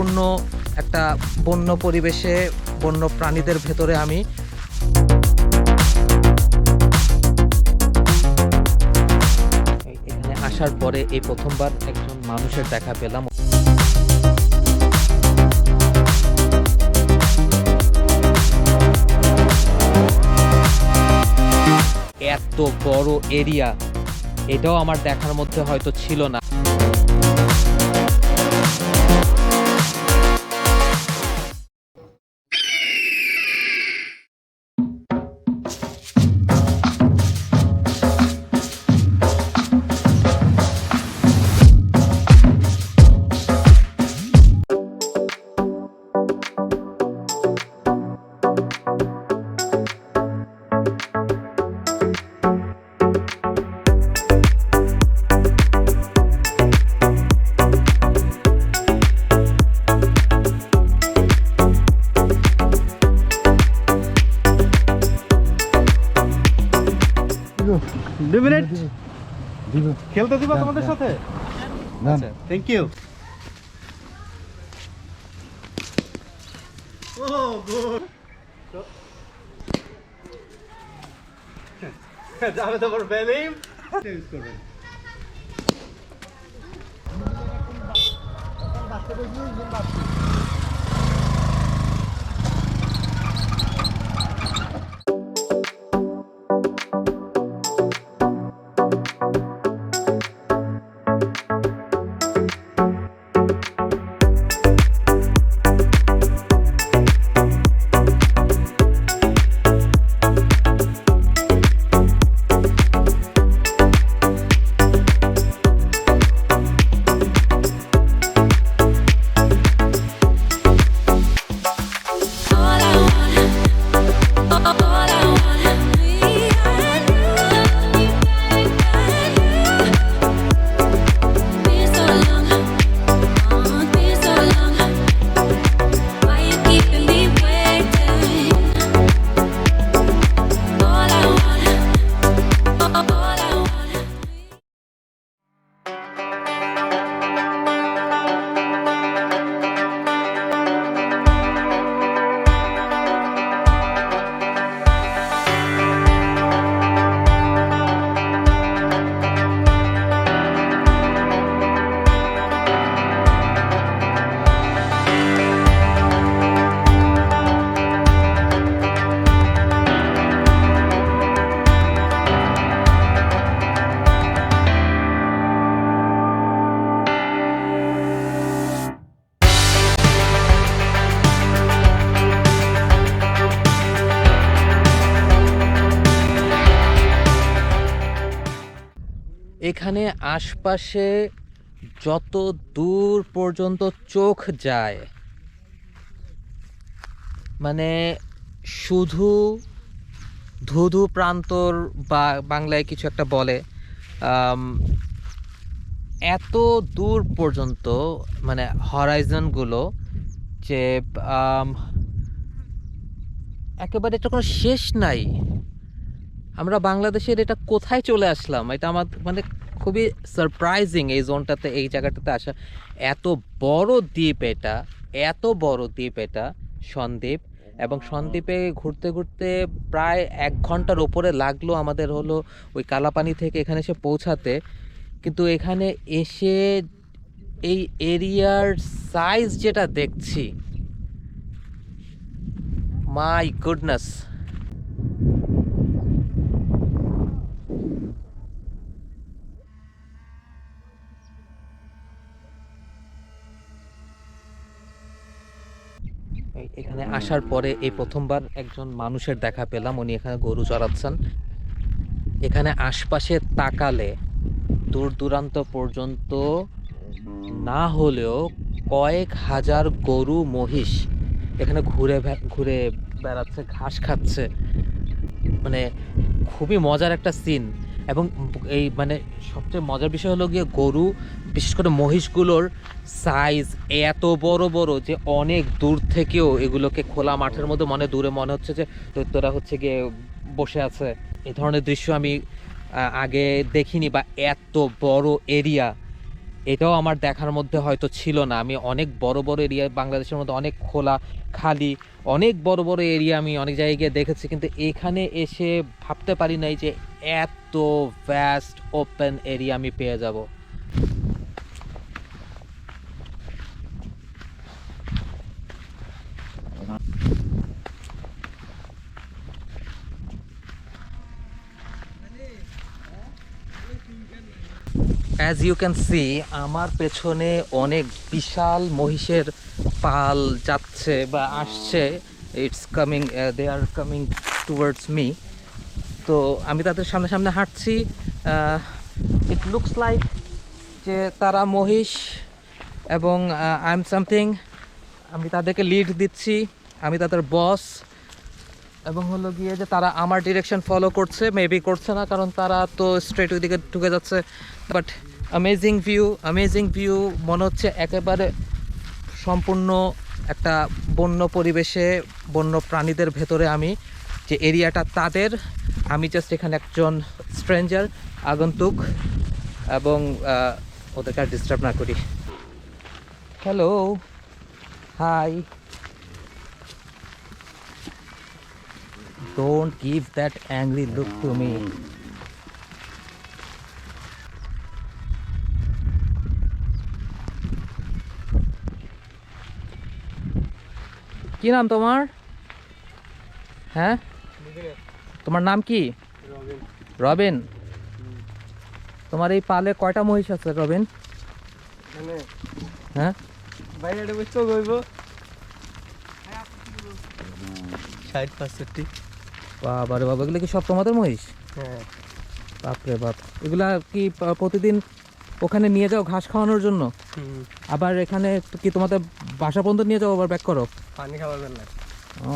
সম্পূর্ণ একটা বন্য পরিবেশে বন্য প্রাণীদের ভেতরে আমি এখানে আসার পরে এই প্রথমবার একজন মানুষের দেখা পেলাম। এত বড় এরিয়া, এটাও আমার দেখার মধ্যে হয়তো ছিল না। খেলতে দিবা তোমাদের সাথে? আচ্ছা, থ্যাংক ইউ। যাবে তো বড় বেলিম চেঞ্জ করবেন। এখানে আশপাশে যত দূর পর্যন্ত চোখ যায়, মানে শুধু ধুধু প্রান্তর বা বাংলায় কিছু একটা বলে, এত দূর পর্যন্ত মানে হরাইজনগুলো যে একেবারে এটা কোনো শেষ নাই। আমরা বাংলাদেশের এটা কোথায় চলে আসলাম, এটা আমার মানে খুবই সারপ্রাইজিং এই জোনটাতে, এই জায়গাটাতে আসা। এত বড় দ্বীপ এটা, এত বড় দ্বীপ এটা সন্দ্বীপ, এবং সন্দ্বীপে ঘুরতে ঘুরতে প্রায় 1 ঘন্টার ওপরে লাগলো আমাদের হলো ওই কালাপানি থেকে এখানে এসে পৌঁছাতে। কিন্তু এখানে এসে এই এরিয়ার সাইজ যেটা দেখছি, মাই গুডনেস। এখানে আসার পরে এই প্রথমবার একজন মানুষের দেখা পেলাম, উনি এখানে গরু চড়াচ্ছেন। এখানে আশপাশে তাকালে দূর দূরান্ত পর্যন্ত না হলেও কয়েক হাজার গরু মহিষ এখানে ঘুরে ঘুরে বেড়াচ্ছে, ঘাস খাচ্ছে। মানে খুবই মজার একটা সিন। এবং এই মানে সবচেয়ে মজার বিষয় হলো গিয়ে গরু, বিশেষ করে মহিষগুলোর সাইজ এত বড় বড় যে অনেক দূর থেকেও এগুলোকে খোলা মাঠের মধ্যে দূরে মনে হচ্ছে যে দৈত্যরা হচ্ছে গিয়ে বসে আছে। এই ধরনের দৃশ্য আমি আগে দেখিনি, বা এত বড় এরিয়া এটাও আমার দেখার মধ্যে হয়তো ছিল না। আমি অনেক বড় বড় এরিয়া, বাংলাদেশের মধ্যে অনেক খোলা খালি অনেক বড় বড় এরিয়া আমি অনেক জায়গায় গিয়ে দেখেছি, কিন্তু এখানে এসে ভাবতে পারি নাই যে এত ভ্যাস্ট ওপেন এরিয়া আমি পেয়ে যাব। অ্যাজ ইউ ক্যান সি, আমার পেছনে অনেক বিশাল মহিষের পাল যাচ্ছে বা আসছে। It's coming, they are coming towards me. তো আমি তাদের সামনে সামনে হাঁটছি। ইট লুকস লাইক যে তারা মহিষ এবং আই এম সামথিং, আমি তাদেরকে লিড দিচ্ছি, আমি তাদের বস। এবং হলো গিয়ে যে তারা আমার ডিরেকশন ফলো করছে, মেবি করছে না, কারণ তারা তো স্ট্রেট ওইদিকে ঢুকে যাচ্ছে। বাট অ্যামেজিং ভিউ, মনে হচ্ছে একেবারে সম্পূর্ণ একটা বন্য পরিবেশে, বন্য প্রাণীদের ভেতরে আমি, যে এরিয়াটা তাদের, আমি জাস্ট এখানে একজন স্ট্রেঞ্জার, আগন্তুক, এবং ওদেরকে আর ডিস্টার্ব না করি। Hello, hi, don't give that angry look to me. কি নাম তোমার? হ্যাঁ, তোমার নাম কি? রবিন। তোমার এই পালে কয়টা মহিষ আছে রবিন? হ্যাঁ, বাইরে বসতে গইব 60-65। বাবা রে বাবা, এগুলো কি সব তোমাদের মহিষ? হ্যাঁ, বাপরে বাপ, এগুলা কি প্রতিদিন ওখানে নিয়ে যাও ঘাস খাওয়ানোর জন্য? আবার এখানে কি তোমাদের বাসা পর্যন্ত নিয়ে যাও, আবার ব্যাক করো? পানি খাওয়ার জন্য। ও